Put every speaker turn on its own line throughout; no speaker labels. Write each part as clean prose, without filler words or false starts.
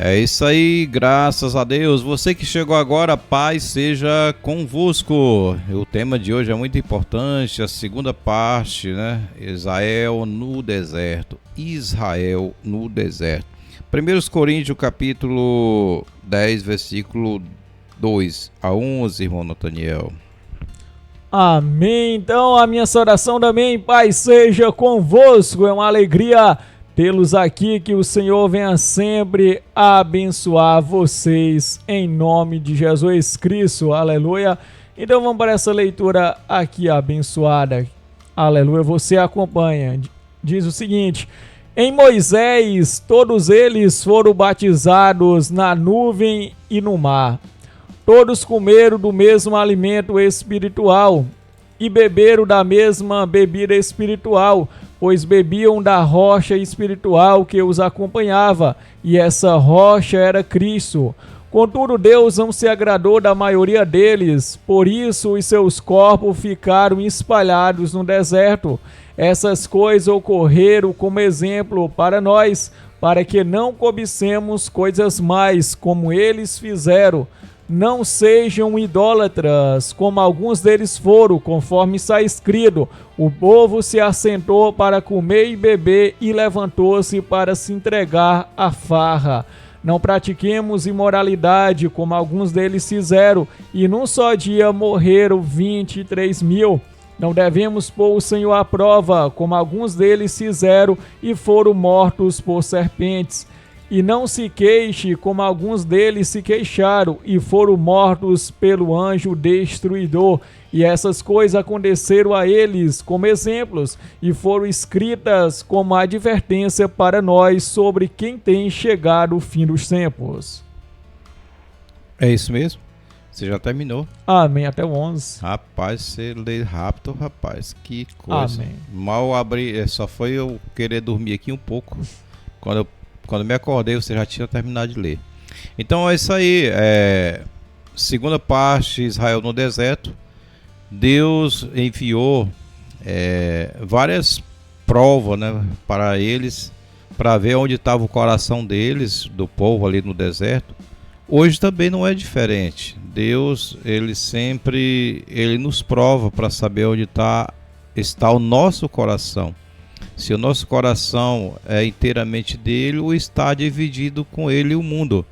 É isso aí, graças a Deus. Você que chegou agora, paz seja convosco. O tema de hoje é muito importante, a segunda parte, né? Israel no deserto. Israel no deserto. 1 Coríntios, capítulo 10, versículo 2 a 11, irmão Nathaniel.
Amém. Então, a minha oração também, paz seja convosco. É uma alegria tê-los aqui, que o Senhor venha sempre abençoar vocês em nome de Jesus Cristo. Aleluia. Então vamos para essa leitura aqui abençoada. Aleluia. Você acompanha. Diz o seguinte: em Moisés todos eles foram batizados na nuvem e no mar. Todos comeram do mesmo alimento espiritual e beberam da mesma bebida espiritual, pois bebiam da rocha espiritual que os acompanhava, e essa rocha era Cristo. Contudo, Deus não se agradou da maioria deles, por isso os seus corpos ficaram espalhados no deserto. Essas coisas ocorreram como exemplo para nós, para que não cobicemos coisas mais como eles fizeram. Não sejam idólatras, como alguns deles foram, conforme está escrito: o povo se assentou para comer e beber e levantou-se para se entregar à farra. Não pratiquemos imoralidade, como alguns deles fizeram, e num só dia morreram 23.000. Não devemos pôr o Senhor à prova, como alguns deles fizeram e foram mortos por serpentes. E não se queixe, como alguns deles se queixaram e foram mortos pelo anjo destruidor. E essas coisas aconteceram a eles como exemplos e foram escritas como advertência para nós sobre quem tem chegado o fim dos tempos.
É isso mesmo? Você já terminou?
Amém. Até o 11.
Rapaz, você lê rápido, rapaz. Que coisa.
Amém.
Mal abri, só foi eu querer dormir aqui um pouco. Quando me acordei, você já tinha terminado de ler. Então é isso aí. Segunda parte, Israel no deserto. Deus enviou várias provas, né, para eles, para ver onde estava o coração deles, do povo ali no deserto. Hoje também não é diferente. Deus, ele nos prova para saber onde está o nosso coração. Se o nosso coração é inteiramente dele, ou está dividido com ele o mundo.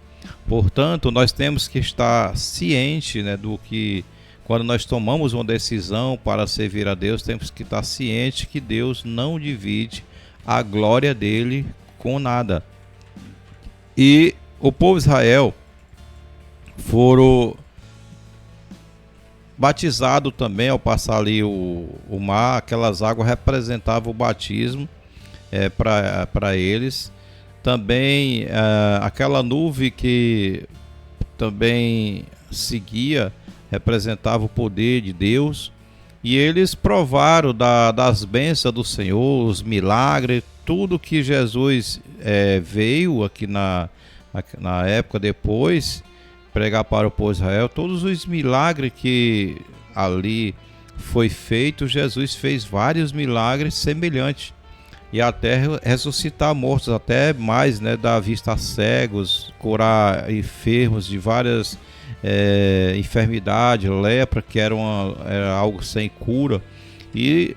Portanto, nós temos que estar ciente, né, do que, quando nós tomamos uma decisão para servir a Deus, temos que estar ciente que Deus não divide a glória dele com nada. E o povo de Israel foram batizado também ao passar ali o mar. Aquelas águas representavam o batismo para eles. Também aquela nuvem que também seguia representava o poder de Deus. E eles provaram das bênçãos do Senhor, os milagres, tudo que Jesus veio aqui na época depois pregar para o povo de Israel. Todos os milagres que ali foi feito, Jesus fez vários milagres semelhantes, e até ressuscitar mortos, até mais, né, dar vista a cegos, curar enfermos de várias enfermidades, lepra, que era algo sem cura. E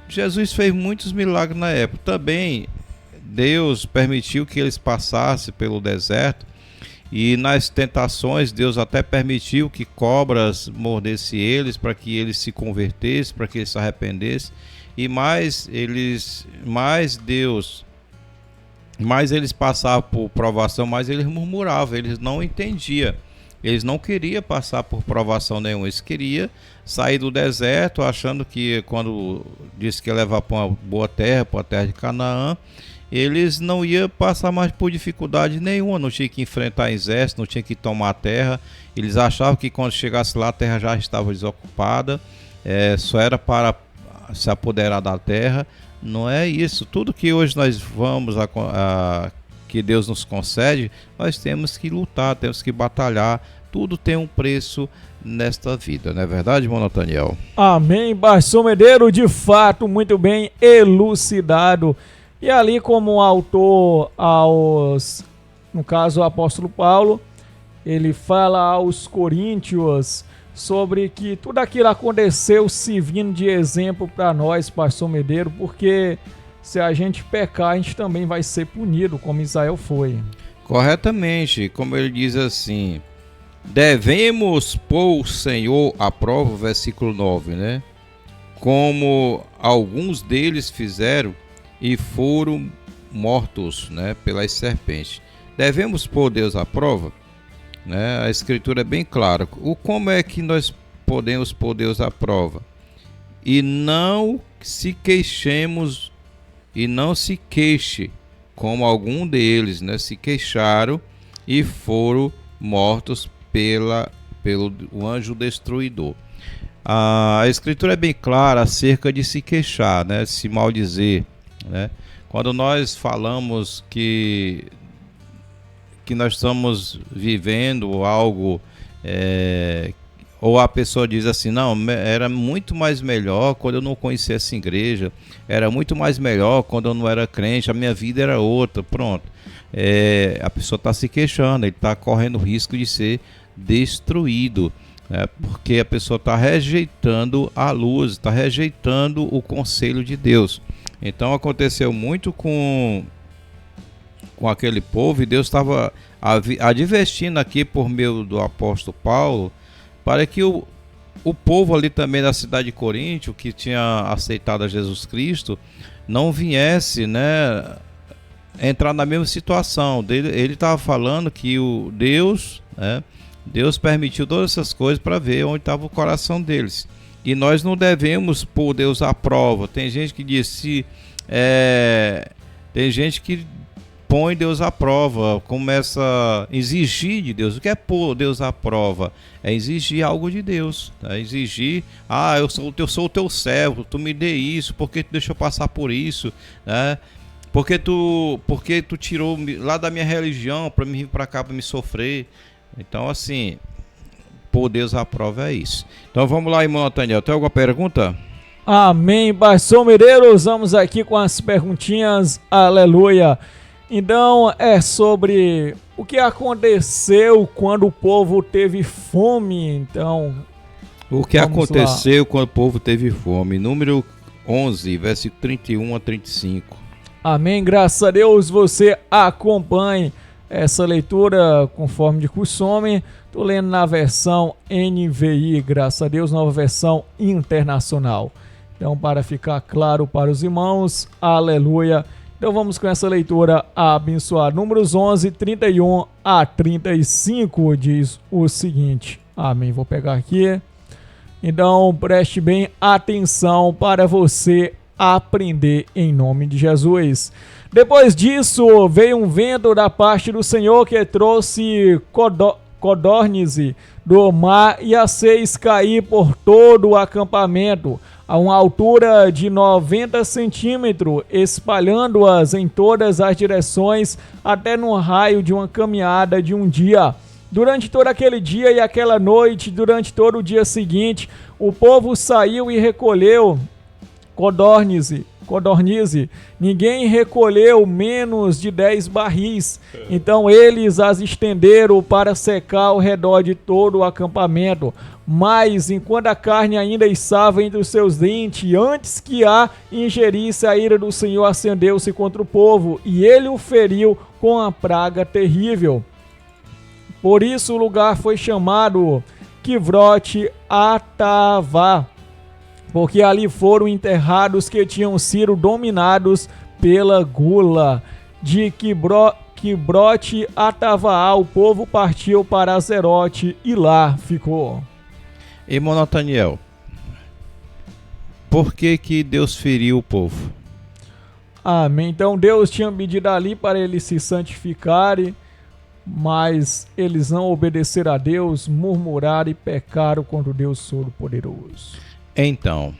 Jesus fez muitos milagres na época. Também Deus permitiu que eles passassem pelo deserto, e nas tentações Deus até permitiu que cobras mordessem eles, para que eles se convertessem, para que eles se arrependessem. E mais eles passavam por provação, mais eles murmuravam, eles não entendiam. Eles não queriam passar por provação nenhuma, eles queriam sair do deserto, achando que, quando disse que ia levar para uma boa terra, para a terra de Canaã, eles não iam passar mais por dificuldade nenhuma, não tinha que enfrentar exército, não tinha que tomar a terra. Eles achavam que quando chegasse lá a terra já estava desocupada, só era para se apoderar da terra. Não é isso. Tudo que hoje nós vamos que Deus nos concede, nós temos que lutar, temos que batalhar. Tudo tem um preço nesta vida, não é verdade, irmão Nathaniel?
Amém, Pastor Medeiro, de fato, muito bem elucidado. E ali, como autor aos no caso o apóstolo Paulo, ele fala aos coríntios sobre que tudo aquilo aconteceu servindo de exemplo para nós, pastor Medeiro, porque se a gente pecar, a gente também vai ser punido, como Israel foi.
Corretamente, como ele diz assim, devemos pôr o Senhor à prova, versículo 9, né? Como alguns deles fizeram e foram mortos, né, pelas serpentes. Devemos pôr Deus à prova, né? A escritura é bem clara. Como é que nós podemos pôr Deus à prova? E não se queixemos, e não se queixe, como algum deles, né, se queixaram e foram mortos pelo anjo destruidor. A escritura é bem clara acerca de se queixar, né, se maldizer, né? Quando nós falamos que nós estamos vivendo algo, ou a pessoa diz assim, não, era muito mais melhor quando eu não conhecia essa igreja, era muito mais melhor quando eu não era crente, a minha vida era outra, pronto. A pessoa está se queixando, ele está correndo risco de ser destruído, né? Porque a pessoa está rejeitando a luz, está rejeitando o conselho de Deus. Então aconteceu muito com aquele povo, e Deus estava advertindo aqui por meio do apóstolo Paulo, para que o povo ali também da cidade de Corinto, que tinha aceitado a Jesus Cristo, não viesse, né, entrar na mesma situação. Ele estava falando que o Deus, né, Deus permitiu todas essas coisas para ver onde estava o coração deles. E nós não devemos pôr Deus à prova. Tem gente que diz, tem gente que põe Deus à prova, começa a exigir de Deus. O que é pôr Deus à prova? É exigir algo de Deus, é exigir, eu sou o teu servo, tu me dê isso, porque tu deixou passar por isso, né? Porque tu tirou lá da minha religião para me vir para cá para me sofrer. Então, assim, pôr Deus à prova é isso. Então vamos lá, irmão Nathaniel, tem alguma pergunta?
Amém, pastor Medeiros, vamos aqui com as perguntinhas, aleluia. Então é sobre o que aconteceu quando o povo teve fome. Então,
o que aconteceu quando o povo teve fome? Número 11, versículo 31 a 35.
Amém, graças a Deus você acompanhe essa leitura conforme de costume. Estou lendo na versão NVI, graças a Deus, nova versão internacional. Então, para ficar claro para os irmãos, aleluia. Então vamos com essa leitura abençoada. Números 11, 31 a 35 diz o seguinte. Amém. Vou pegar aqui. Então preste bem atenção para você aprender em nome de Jesus. Depois disso veio um vento da parte do Senhor que trouxe codornizes do mar e a fez cair por todo o acampamento, a uma altura de 90 centímetros, espalhando-as em todas as direções, até no raio de uma caminhada de um dia. Durante todo aquele dia e aquela noite, durante todo o dia seguinte, o povo saiu e recolheu codornize. Ninguém recolheu menos de 10 barris. Então eles as estenderam para secar ao redor de todo o acampamento. Mas enquanto a carne ainda estava entre os seus dentes, antes que a ingerisse, a ira do Senhor acendeu-se contra o povo, e ele o feriu com a praga terrível. Por isso o lugar foi chamado Kivroth Atavá, porque ali foram enterrados que tinham sido dominados pela gula. De Kibrote Atavá, o povo partiu para Azerote e lá ficou.
Irmão Nathaniel, por que Deus feriu o povo?
Amém. Então Deus tinha pedido ali para eles se santificarem, mas eles não obedeceram a Deus, murmuraram e pecaram contra o Deus Todo-Poderoso.
Então,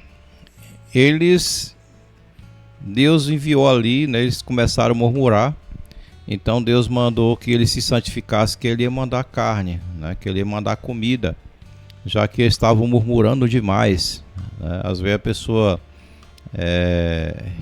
Deus enviou ali, né, eles começaram a murmurar. Então Deus mandou que eles se santificassem, que ele ia mandar carne, né, que ele ia mandar comida, já que eles estavam murmurando demais, né? Às vezes a pessoa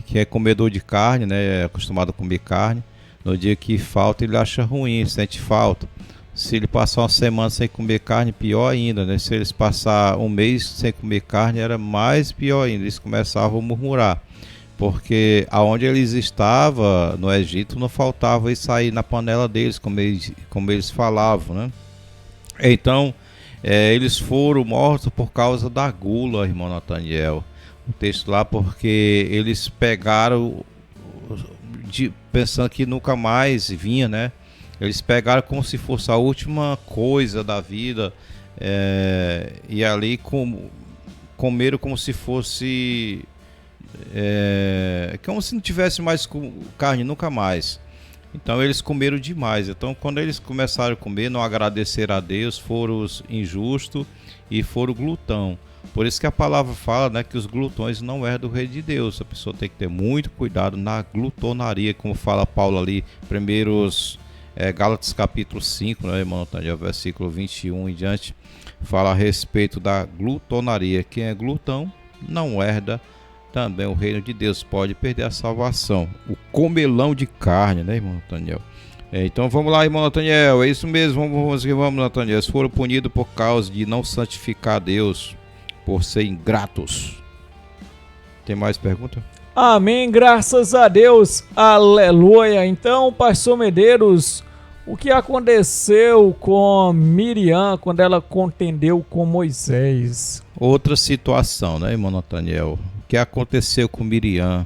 que é comedor de carne, né, é acostumado a comer carne, No dia que falta, ele acha ruim, sente falta. Se ele passar uma semana sem comer carne, pior ainda, né? Se eles passar um mês sem comer carne, era mais pior ainda. Eles começavam a murmurar. Porque aonde eles estavam, no Egito, não faltava isso aí na panela deles, como eles falavam, né? Então, eles foram mortos por causa da gula, irmão Nathaniel. O texto lá, porque eles pegaram, pensando que nunca mais vinha, né? Eles pegaram como se fosse a última coisa da vida, e ali comeram como se fosse... como se não tivesse mais carne nunca mais. Então eles comeram demais. Então quando eles começaram a comer, não agradeceram a Deus, foram os injustos e foram glutão. Por isso que a palavra fala, né, que os glutões não é do reino de Deus. A pessoa tem que ter muito cuidado na glutonaria, como fala Paulo ali, Gálatas capítulo 5, né, irmão Nathaniel, versículo 21 em diante, fala a respeito da glutonaria. Quem é glutão não herda também o reino de Deus, pode perder a salvação. O comelão de carne, né, irmão Nathaniel? Então vamos lá, irmão Nathaniel, é isso mesmo, vamos, Nathaniel. Eles foram punidos por causa de não santificar Deus, por ser ingratos. Tem mais pergunta?
Amém, graças a Deus, aleluia. Então, pastor Medeiros, o que aconteceu com Miriam quando ela contendeu com Moisés?
Outra situação, né, irmão Nathaniel? O que aconteceu com Miriam?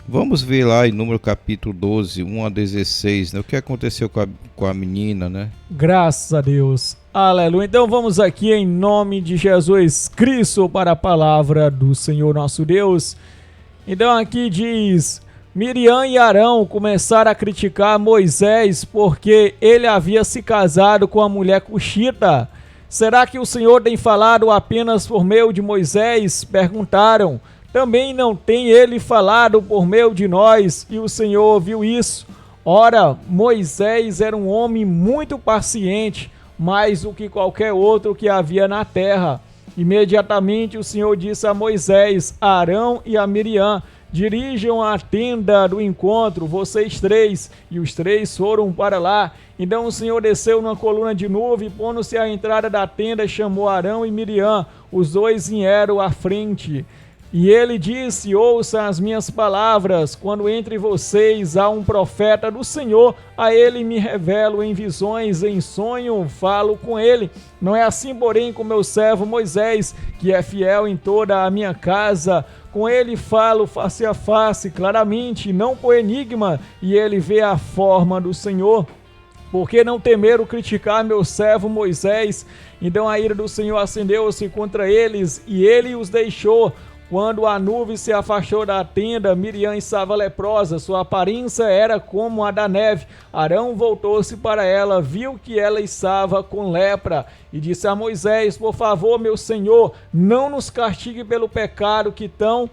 Vamos ver lá em Número capítulo 12, 1 a 16, né? O que aconteceu com a menina, né?
Graças a Deus, aleluia. Então vamos aqui em nome de Jesus Cristo para a palavra do Senhor nosso Deus. Então aqui diz: Miriam e Arão começaram a criticar Moisés porque ele havia se casado com a mulher cuxita. Será que o Senhor tem falado apenas por meio de Moisés? Perguntaram. Também não tem ele falado por meio de nós? E o Senhor ouviu isso. Ora, Moisés era um homem muito paciente, mais do que qualquer outro que havia na terra. Imediatamente o Senhor disse a Moisés, a Arão e a Miriam: dirijam a tenda do encontro, vocês três. E os três foram para lá. Então o Senhor desceu numa coluna de nuvem, pondo-se à entrada da tenda, chamou Arão e Miriam. Os dois vieram à frente. E ele disse: ouça as minhas palavras, quando entre vocês há um profeta do Senhor, a ele me revelo em visões, em sonho, falo com ele. Não é assim, porém, com meu servo Moisés, que é fiel em toda a minha casa. Com ele falo face a face, claramente, não por enigma, e ele vê a forma do Senhor. Porque não temeram criticar meu servo Moisés? Então a ira do Senhor acendeu-se contra eles, e ele os deixou. Quando a nuvem se afastou da tenda, Miriam estava leprosa, sua aparência era como a da neve. Arão voltou-se para ela, viu que ela estava com lepra e disse a Moisés: por favor, meu senhor, não nos castigue pelo pecado que tão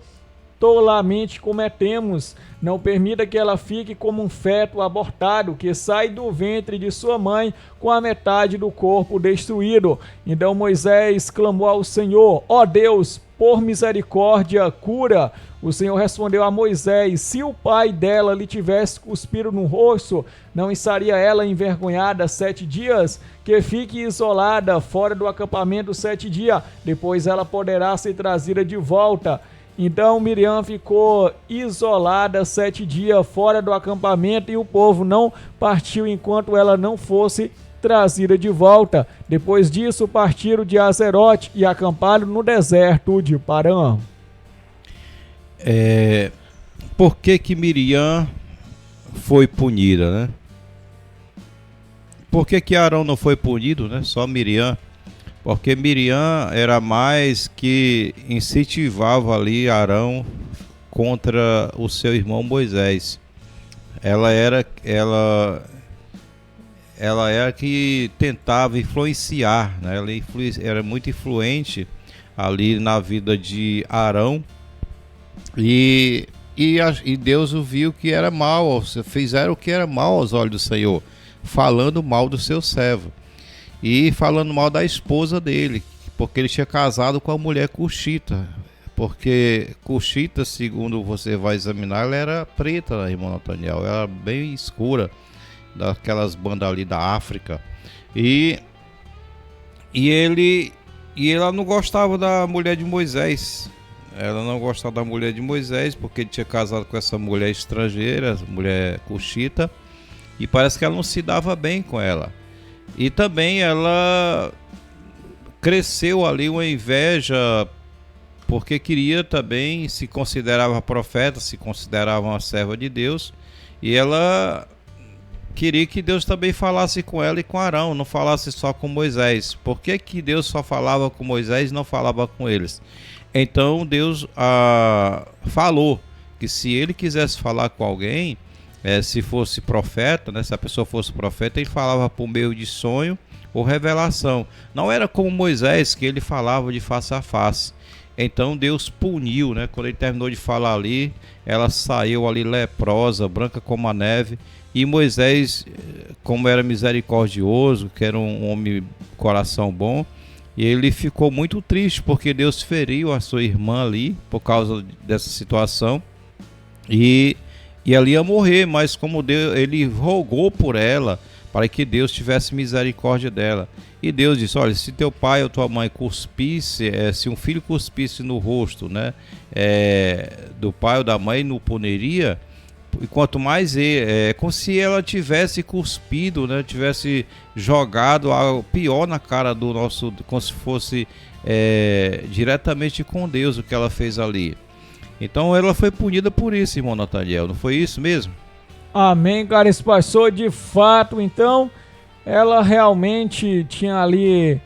tolamente cometemos. Não permita que ela fique como um feto abortado que sai do ventre de sua mãe com a metade do corpo destruído. Então Moisés clamou ao Senhor: ó Deus, por misericórdia, cura. O Senhor respondeu a Moisés: se o pai dela lhe tivesse cuspido no rosto, não estaria ela envergonhada 7 dias? Que fique isolada fora do acampamento 7 dias, depois ela poderá ser trazida de volta. Então Miriam ficou isolada 7 dias fora do acampamento, e o povo não partiu enquanto ela não fosse trazida de volta. Depois disso partiram de Azerote e acamparam no deserto de Parã.
Por que Miriam foi punida, né? Por que Arão não foi punido, né? Só Miriam? Porque Miriam era mais que incentivava ali Arão contra o seu irmão Moisés. Ela era que tentava influenciar, né? Ela era muito influente ali na vida de Arão, e Deus viu que era mal, fizeram o que era mal aos olhos do Senhor, falando mal do seu servo e falando mal da esposa dele, porque ele tinha casado com a mulher cuxita. porque Cuxita, segundo você vai examinar, ela era preta, irmão Nathaniel, ela era bem escura, daquelas bandas ali da África. E ela não gostava da mulher de Moisés. Ela não gostava da mulher de Moisés porque ele tinha casado com essa mulher estrangeira, mulher Cuxita, e parece que ela não se dava bem com ela. E também ela cresceu ali uma inveja, porque queria também, se considerava profeta, se considerava uma serva de Deus, e ela queria que Deus também falasse com ela e com Arão, não falasse só com Moisés. Por que que Deus só falava com Moisés e não falava com eles? Então Deus falou que se ele quisesse falar com alguém, se fosse profeta, né, se a pessoa fosse profeta, ele falava por meio de sonho ou revelação. Não era como Moisés, que ele falava de face a face. Então Deus puniu, né? Quando ele terminou de falar ali, ela saiu ali leprosa, branca como a neve. E Moisés, como era misericordioso, que era um homem coração bom, e ele ficou muito triste porque Deus feriu a sua irmã ali por causa dessa situação. E ela ia morrer, mas como Deus, ele rogou por ela para que Deus tivesse misericórdia dela. E Deus disse: olha, se teu pai ou tua mãe cuspisse, se um filho cuspisse no rosto, né, do pai ou da mãe, não puniria. E quanto mais como se ela tivesse cuspido, né, tivesse jogado algo pior na cara do nosso, como se fosse diretamente com Deus o que ela fez ali. Então ela foi punida por isso, irmão Nathaniel, não foi isso mesmo?
Amém, cara, isso passou de fato. Então ela realmente tinha ali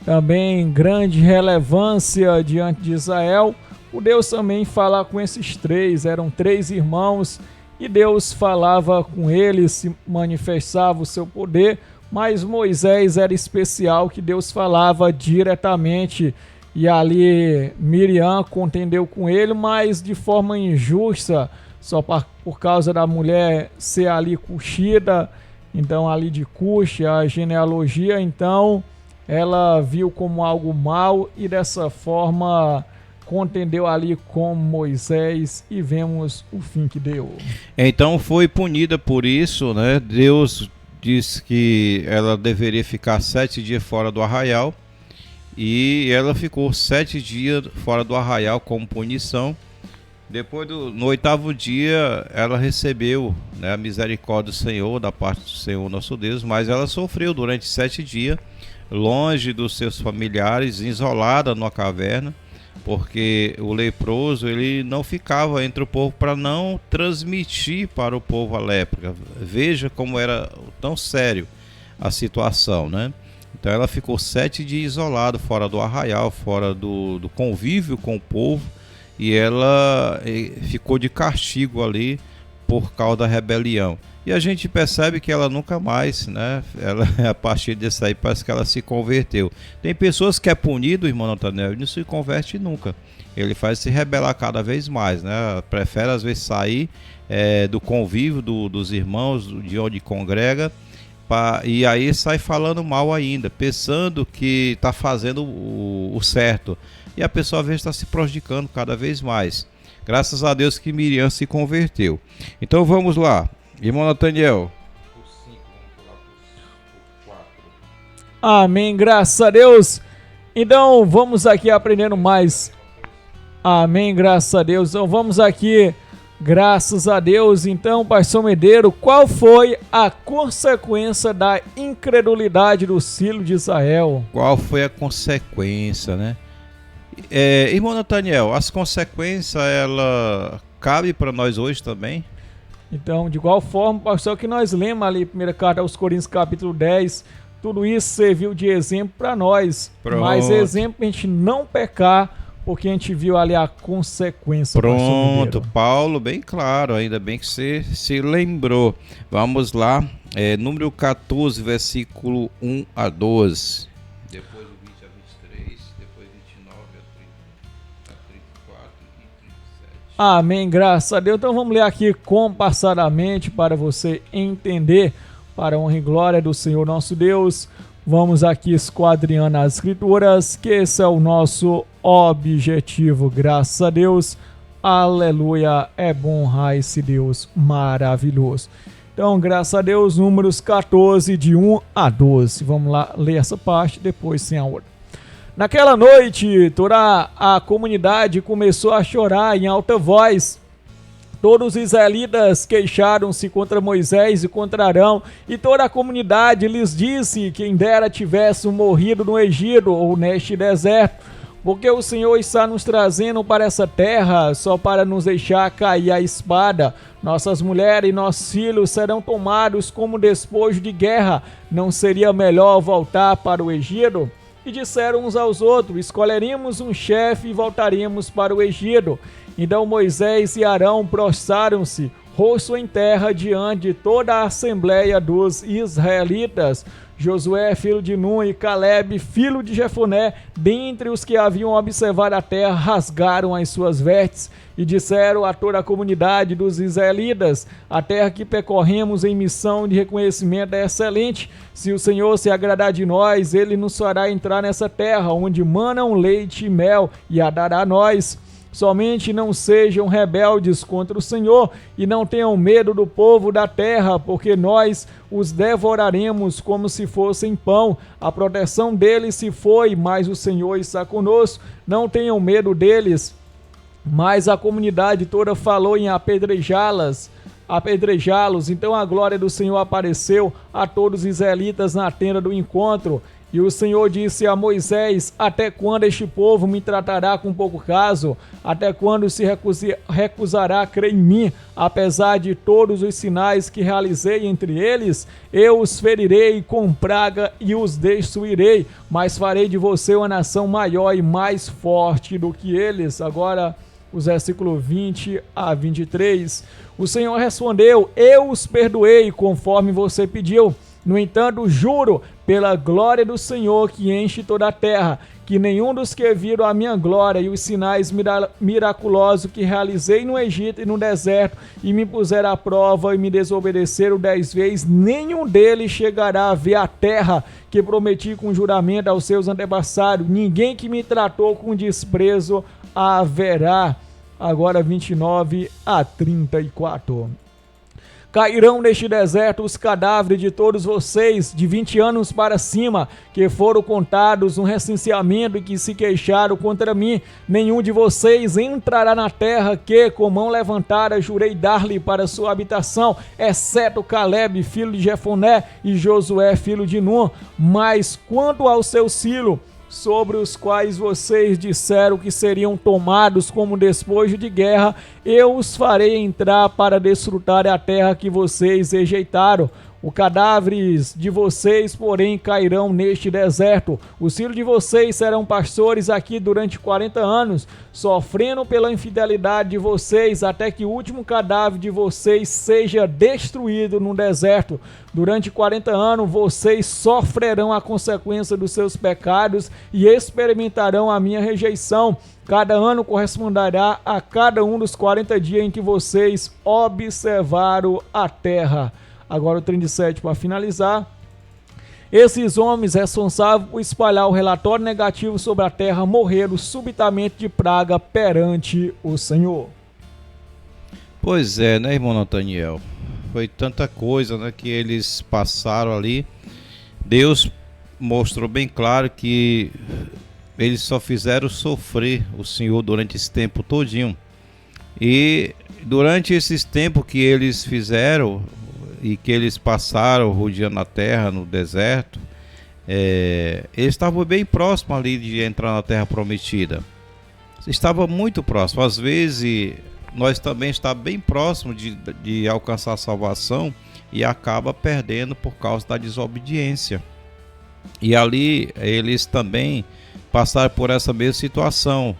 também grande relevância diante de Israel. O Deus também falar com esses três, eram três irmãos, e Deus falava com eles, se manifestava o seu poder, mas Moisés era especial, que Deus falava diretamente, e ali Miriam contendeu com ele, mas de forma injusta, só por causa da mulher ser ali Cuxida, então ali de Cuxi, a genealogia, então ela viu como algo mal e dessa forma contendeu ali com Moisés, e vemos o fim que deu.
Então foi punida por isso, né? Deus disse que ela deveria ficar 7 dias fora do arraial, e ela ficou 7 dias fora do arraial como punição. Depois no 8º dia ela recebeu, né, a misericórdia do Senhor, da parte do Senhor nosso Deus, mas ela sofreu durante 7 dias, longe dos seus familiares, isolada numa caverna, porque o leproso ele não ficava entre o povo para não transmitir para o povo a lepra. Veja como era tão sério a situação, né? Então ela ficou 7 dias isolada, fora do arraial, fora do convívio com o povo, e ela ficou de castigo ali por causa da rebelião. E a gente percebe que ela nunca mais, né? Ela, a partir disso aí, parece que ela se converteu. Tem pessoas que é punido, irmão Nathaniel, e não se converte nunca. Ele faz se rebelar cada vez mais, né? Prefere às vezes sair do convívio dos irmãos, de onde congrega, e aí sai falando mal ainda, pensando que está fazendo o certo. E a pessoa às vezes está se prejudicando cada vez mais. Graças a Deus que Miriam se converteu. Então vamos lá. Irmão Nathaniel.
Amém, graças a Deus. Então vamos aqui aprendendo mais. Amém, graças a Deus. Então vamos aqui, graças a Deus. Então, pastor Medeiro, qual foi a consequência da incredulidade dos filhos de Israel?
Qual foi a consequência, né? Irmão Nathaniel, as consequências, ela cabe para nós hoje também?
Então, de igual forma, pastor, que nós lemos ali, primeira carta aos Coríntios, capítulo 10, tudo isso serviu de exemplo para nós.
Pronto.
Mas exemplo para a gente não pecar, porque a gente viu ali a consequência.
Pronto, Paulo, bem claro, ainda bem que você se lembrou. Vamos lá, número 14, versículo 1 a 12. Depois do 20 a 23, depois 29 a 34 e 37.
Amém, graças a Deus. Então vamos ler aqui compassadamente para você entender, para a honra e glória do Senhor nosso Deus. Vamos aqui esquadrinhando as escrituras, que esse é o nosso objetivo, graças a Deus. Aleluia, é bom honrar esse Deus maravilhoso. Então, graças a Deus, Números 14, de 1 a 12. Vamos lá ler essa parte, depois sem a outra. Naquela noite, toda a comunidade começou a chorar em alta voz. Todos os israelitas queixaram-se contra Moisés e contra Arão, e toda a comunidade lhes disse: quem dera tivesse morrido no Egito ou neste deserto, porque o Senhor está nos trazendo para essa terra só para nos deixar cair a espada. Nossas mulheres e nossos filhos serão tomados como despojo de guerra. Não seria melhor voltar para o Egito? E disseram uns aos outros: escolheremos um chefe e voltaremos para o Egito. Então Moisés e Arão prostraram-se, rosto em terra, diante de toda a assembleia dos israelitas. Josué, filho de Nun, e Caleb, filho de Jefoné, dentre os que haviam observado a terra, rasgaram as suas vestes e disseram a toda a comunidade dos israelitas: a terra que percorremos em missão de reconhecimento é excelente. Se o Senhor se agradar de nós, ele nos fará entrar nessa terra, onde manam leite e mel, e a dará a nós. Somente não sejam rebeldes contra o Senhor e não tenham medo do povo da terra, porque nós os devoraremos como se fossem pão. A proteção deles se foi, mas o Senhor está conosco. Não tenham medo deles. Mas a comunidade toda falou em apedrejá-los. Então a glória do Senhor apareceu a todos os israelitas na tenda do encontro. E o Senhor disse a Moisés: até quando este povo me tratará com pouco caso? Até quando se recusará a crer em mim? Apesar de todos os sinais que realizei entre eles, eu os ferirei com praga e os destruirei, mas farei de você uma nação maior e mais forte do que eles. Agora, os versículos 20 a 23. O Senhor respondeu: eu os perdoei conforme você pediu. No entanto, juro pela glória do Senhor que enche toda a terra, que nenhum dos que viram a minha glória e os sinais miraculosos que realizei no Egito e no deserto, e me puseram à prova e me desobedeceram 10 vezes, nenhum deles chegará a ver a terra que prometi com juramento aos seus antepassados. Ninguém que me tratou com desprezo haverá. Agora 29 a 34. Cairão neste deserto os cadáveres de todos vocês, de 20 anos para cima, que foram contados no recenseamento e que se queixaram contra mim. Nenhum de vocês entrará na terra que, com mão levantada, jurei dar-lhe para sua habitação, exceto Caleb, filho de Jefoné, e Josué, filho de Nun. Mas quanto ao seu filho, sobre os quais vocês disseram que seriam tomados como despojo de guerra, eu os farei entrar para desfrutar a terra que vocês rejeitaram. Os cadáveres de vocês, porém, cairão neste deserto. Os filhos de vocês serão pastores aqui durante 40 anos, sofrendo pela infidelidade de vocês, até que o último cadáver de vocês seja destruído no deserto. Durante 40 anos, vocês sofrerão a consequência dos seus pecados e experimentarão a minha rejeição. Cada ano corresponderá a cada um dos 40 dias em que vocês observaram a terra. Agora o 37 para finalizar. Esses homens responsáveis por espalhar o relatório negativo sobre a terra morreram subitamente de praga perante o Senhor.
Pois é, né, irmão Nathaniel? Foi tanta coisa, né, que eles passaram ali. Deus mostrou bem claro que eles só fizeram sofrer o Senhor durante esse tempo todinho. E durante esses tempos que eles fizeram e que eles passaram rodeando a terra no deserto, eles estavam bem próximos ali de entrar na terra prometida. Estava muito próximo. Às vezes nós também estamos bem próximos de alcançar a salvação e acaba perdendo por causa da desobediência. E ali eles também passaram por essa mesma situação.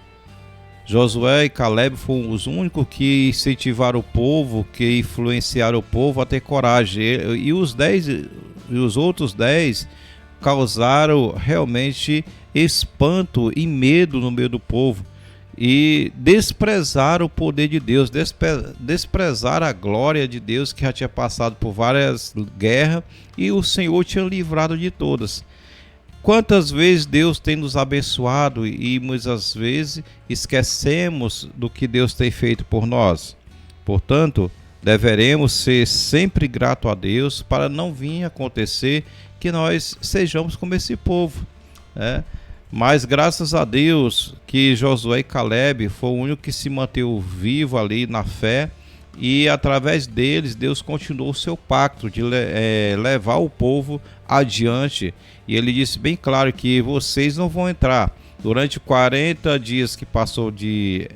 Josué e Caleb foram os únicos que incentivaram o povo, que influenciaram o povo a ter coragem. E os outros 10 causaram realmente espanto e medo no meio do povo. E desprezaram o poder de Deus, desprezaram a glória de Deus, que já tinha passado por várias guerras e o Senhor tinha livrado de todas. Quantas vezes Deus tem nos abençoado e muitas vezes esquecemos do que Deus tem feito por nós. Portanto, deveremos ser sempre gratos a Deus para não vir acontecer que nós sejamos como esse povo, né? Mas graças a Deus que Josué e Caleb foi o único que se manteve vivo ali na fé, e através deles Deus continuou o seu pacto de levar o povo adiante. E ele disse bem claro que vocês não vão entrar durante 40 dias que passou de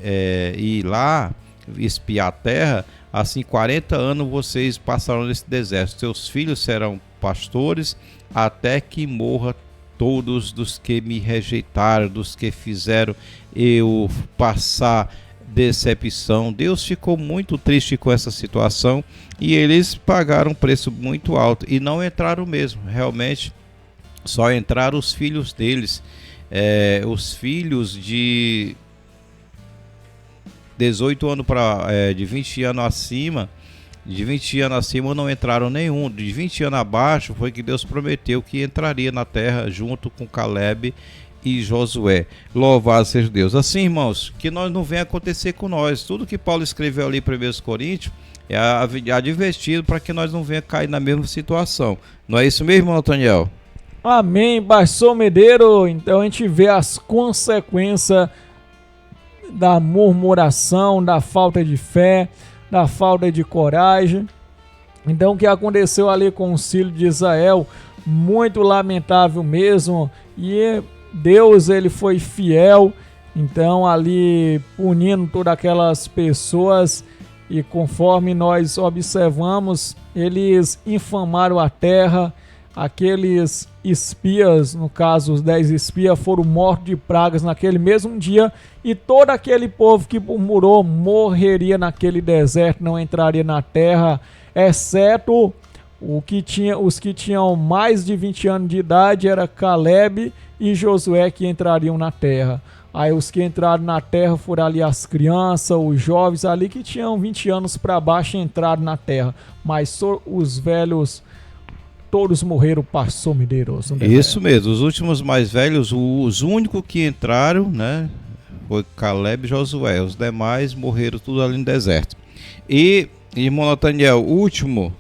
ir lá espiar a terra. Assim, 40 anos vocês passarão nesse deserto. Seus filhos serão pastores até que morra todos dos que me rejeitaram, dos que fizeram eu passar decepção. Deus ficou muito triste com essa situação e eles pagaram um preço muito alto e não entraram mesmo. Realmente só entraram os filhos deles, os filhos de 18 anos de 20 anos acima. De 20 anos acima não entraram nenhum. De 20 anos abaixo foi que Deus prometeu que entraria na terra junto com Caleb e Josué. Louvado seja Deus. Assim, irmãos, que nós não venha acontecer com nós. Tudo que Paulo escreveu ali em 1 Coríntios é advertido para que nós não venha cair na mesma situação. Não é isso mesmo, irmão Daniel?
Amém, pastor Medeiro. Então a gente vê as consequências da murmuração, da falta de fé, da falta de coragem. Então o que aconteceu ali com os filhos de Israel, muito lamentável mesmo, e Deus ele foi fiel, então ali punindo todas aquelas pessoas, e conforme nós observamos, eles infamaram a terra. Aqueles espias, no caso os 10 espias, foram mortos de pragas naquele mesmo dia, e todo aquele povo que murmurou morreria naquele deserto, não entraria na terra, exceto os que tinham mais de 20 anos de idade, era Caleb e Josué, que entrariam na terra. Aí os que entraram na terra foram ali as crianças, os jovens ali que tinham 20 anos para baixo entraram na terra, mas só os velhos todos morreram, pastor Medeiros.
Isso mesmo, os últimos mais velhos, os únicos que entraram, né, foi Caleb e Josué. Os demais morreram tudo ali no deserto. E, irmão Nathaniel, o último,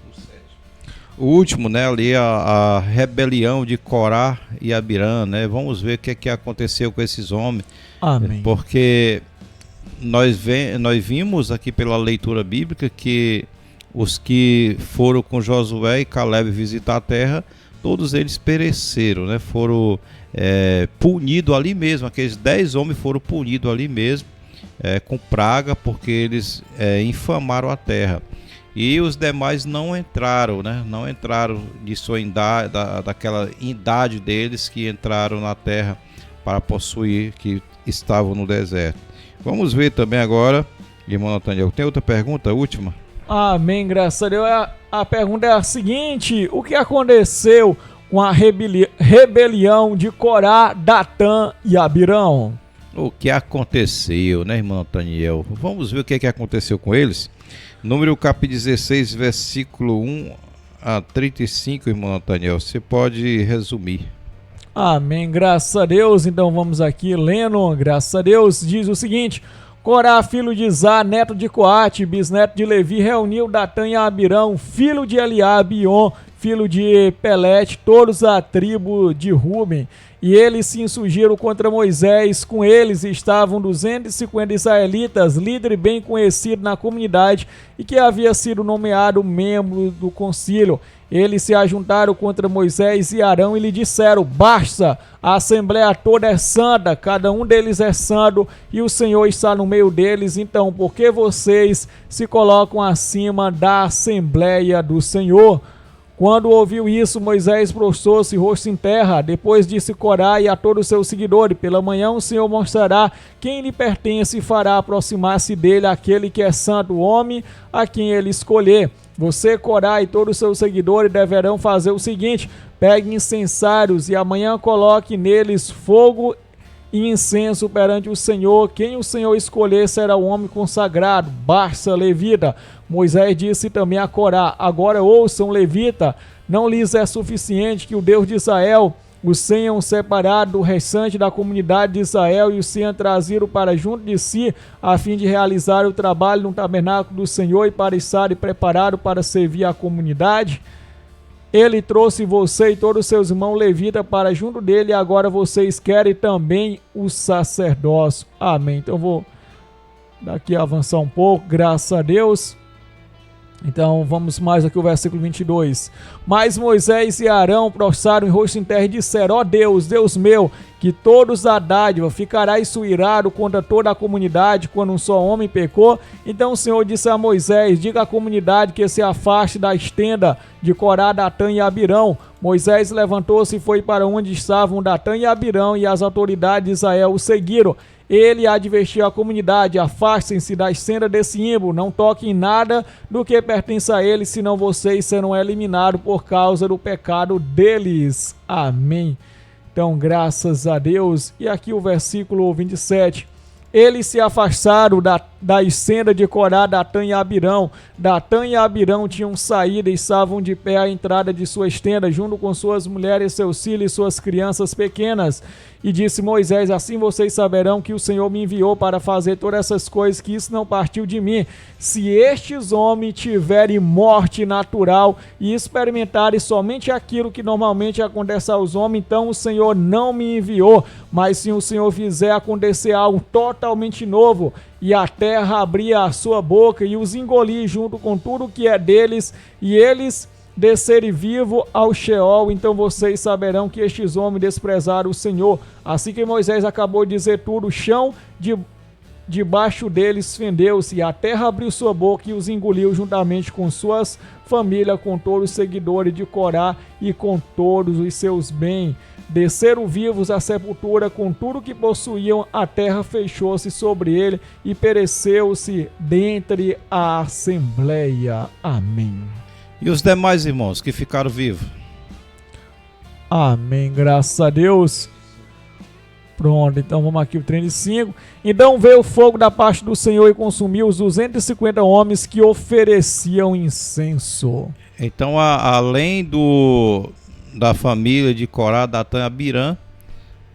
né, ali a rebelião de Corá e Abirã, né? Vamos ver o que aconteceu com esses homens.
Amém.
Porque nós vimos aqui pela leitura bíblica que os que foram com Josué e Caleb visitar a terra, todos eles pereceram, né? Foram punidos ali mesmo. Aqueles 10 homens foram punidos ali mesmo, com praga, porque eles infamaram a terra. E os demais não entraram, né? Não entraram de sua idade, daquela idade deles que entraram na terra para possuir, que estavam no deserto. Vamos ver também agora, irmão Nathaniel. Tem outra pergunta, última?
Amém, graças a Deus. A pergunta é a seguinte: o que aconteceu com a rebelião de Corá, Datã e Abirão?
O que aconteceu, né, irmão Nathaniel? Vamos ver o que aconteceu com eles. Número capítulo 16, versículo 1 a 35, irmão Nathaniel. Você pode resumir.
Amém, graças a Deus. Então vamos aqui lendo, graças a Deus. Diz o seguinte: Corá, filho de Zá, neto de Coate, bisneto de Levi, reuniu Datã e Abirão, filho de Eliabe, e On, filho de Pelete, todos a tribo de Ruben. E eles se insurgiram contra Moisés. Com eles estavam 250 israelitas, líder bem conhecido na comunidade e que havia sido nomeado membro do concílio. Eles se ajuntaram contra Moisés e Arão e lhe disseram: basta, a assembleia toda é santa, cada um deles é santo e o Senhor está no meio deles. Então, por que vocês se colocam acima da assembleia do Senhor? Quando ouviu isso, Moisés prostrou-se rosto em terra. Depois disse Corá e a todos os seus seguidores: pela manhã o Senhor mostrará quem lhe pertence e fará aproximar-se dele aquele que é santo, o homem a quem ele escolher. Você, Corá, e todos os seus seguidores deverão fazer o seguinte: pegue incensários e amanhã coloque neles fogo e incenso perante o Senhor. Quem o Senhor escolher será o homem consagrado, Barça, levita. Moisés disse também a Corá: agora ouçam, levita, não lhes é suficiente que o Deus de Israel, os tenham separado do restante da comunidade de Israel e os tenham trazido para junto de si, a fim de realizar o trabalho no tabernáculo do Senhor e para estarem preparados para servir a comunidade? Ele trouxe você e todos os seus irmãos levitas para junto dele, e agora vocês querem também o sacerdócio. Amém. Então vou daqui avançar um pouco, graças a Deus. Então vamos mais aqui o versículo 22. Mas Moisés e Arão prostraram em rosto em terra e disseram: ó Deus, Deus meu, que todos da dádiva ficarás suirado contra toda a comunidade quando um só homem pecou. Então o Senhor disse a Moisés: diga à comunidade que se afaste da estenda de Corá, Datã e Abirão. Moisés levantou-se e foi para onde estavam Datã e Abirão, e as autoridades de Israel o seguiram. Ele advertiu a comunidade: afastem-se da estenda desse ímpio, não toquem nada do que pertence a ele, senão vocês serão eliminados por causa do pecado deles. Amém. Então, graças a Deus. E aqui o versículo 27. Eles se afastaram da estenda de Corá, Datã e Abirão. Datã e Abirão tinham saído e estavam de pé à entrada de sua estenda, junto com suas mulheres, seus filhos e suas crianças pequenas. E disse Moisés: assim vocês saberão que o Senhor me enviou para fazer todas essas coisas, que isso não partiu de mim. Se estes homens tiverem morte natural e experimentarem somente aquilo que normalmente acontece aos homens, então o Senhor não me enviou. Mas se o Senhor fizer acontecer algo totalmente novo, e a terra abrir a sua boca e os engolir junto com tudo que é deles, e eles descerem vivo ao Sheol, então vocês saberão que estes homens desprezaram o Senhor. Assim que Moisés acabou de dizer tudo, o chão debaixo deles fendeu-se, e a terra abriu sua boca e os engoliu juntamente com suas famílias, com todos os seguidores de Corá e com todos os seus bens. Desceram vivos à sepultura com tudo que possuíam, a terra fechou-se sobre ele e pereceu-se dentre a assembleia. Amém.
E os demais irmãos que ficaram vivos?
Amém, graças a Deus. Pronto, então vamos aqui o 35. Então veio o fogo da parte do Senhor e consumiu os 250 homens que ofereciam incenso.
Então, além da família de Corá, Datã e Abirã,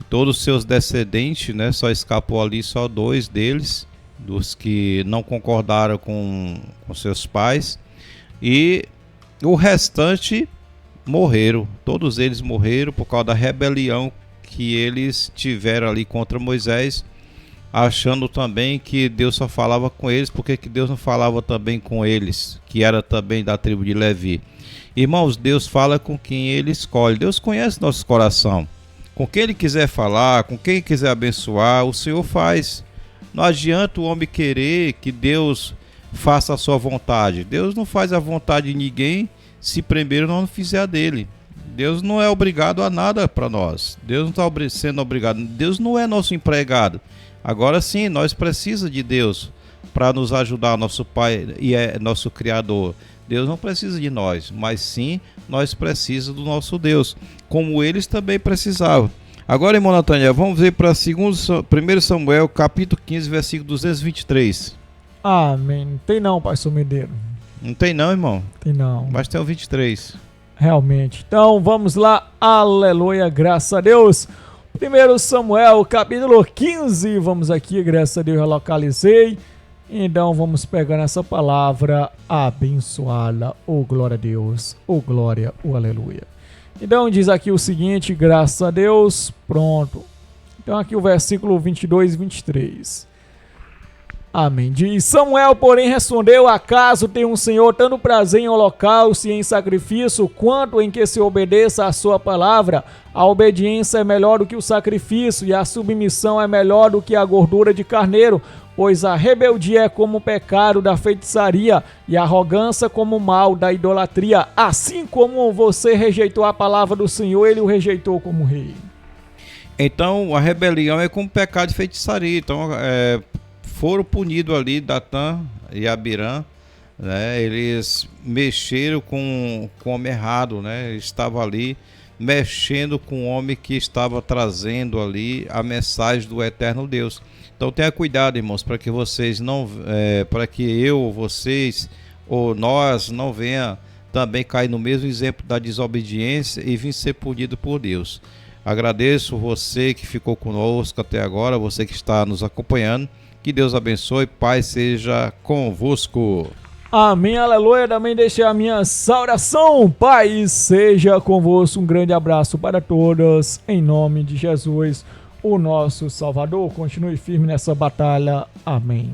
todos os seus descendentes, né, só escapou ali só 2 deles, dos que não concordaram com seus pais, e o restante morreram. Todos eles morreram por causa da rebelião que eles tiveram ali contra Moisés, achando também que Deus só falava com eles, porque que Deus não falava também com eles, que era também da tribo de Levi. Irmãos, Deus fala com quem Ele escolhe. Deus conhece nosso coração. Com quem Ele quiser falar, com quem quiser abençoar, o Senhor faz. Não adianta o homem querer que Deus faça a sua vontade. Deus não faz a vontade de ninguém se primeiro não fizer a dele. Deus não é obrigado a nada para nós. Deus não está sendo obrigado. Deus não é nosso empregado. Agora sim, nós precisamos de Deus para nos ajudar. Nosso Pai e é nosso Criador. Deus não precisa de nós, mas sim nós precisamos do nosso Deus, como eles também precisavam. Agora, irmão Natanael, vamos ver para 1 Samuel, capítulo 15, versículo 223.
Amém. Não tem não, pastor Medeiro.
Não tem não, irmão?
Tem não.
Mas tem o 23.
Realmente. Então, vamos lá. Aleluia, graças a Deus. 1 Samuel, capítulo 15. Vamos aqui, graças a Deus, eu localizei. Então vamos pegar essa palavra abençoada, oh glória a Deus, oh glória, oh aleluia. Então diz aqui o seguinte, graças a Deus, pronto. Então aqui o versículo 22 e 23. Amém. Diz: Samuel, porém, respondeu: acaso tem um Senhor tanto prazer em holocausto e em sacrifício, quanto em que se obedeça a sua palavra? A obediência é melhor do que o sacrifício, e a submissão é melhor do que a gordura de carneiro. Pois a rebeldia é como o pecado da feitiçaria, e a arrogância como o mal da idolatria. Assim como você rejeitou a palavra do Senhor, ele o rejeitou como rei.
Então a rebelião é como pecado de feitiçaria. Então foram punidos ali Datã e Abirã, né? Eles mexeram com o homem errado, né? Estava ali mexendo com o homem que estava trazendo ali a mensagem do eterno Deus. Então tenha cuidado, irmãos, para que vocês não, para que eu, vocês ou nós não venha também cair no mesmo exemplo da desobediência e vir ser punido por Deus. Agradeço você que ficou conosco até agora, você que está nos acompanhando. Que Deus abençoe, paz seja convosco.
Amém, aleluia. Também deixei a minha saudação, paz seja convosco. Um grande abraço para todos, em nome de Jesus, o nosso Salvador. Continue firme nessa batalha. Amém.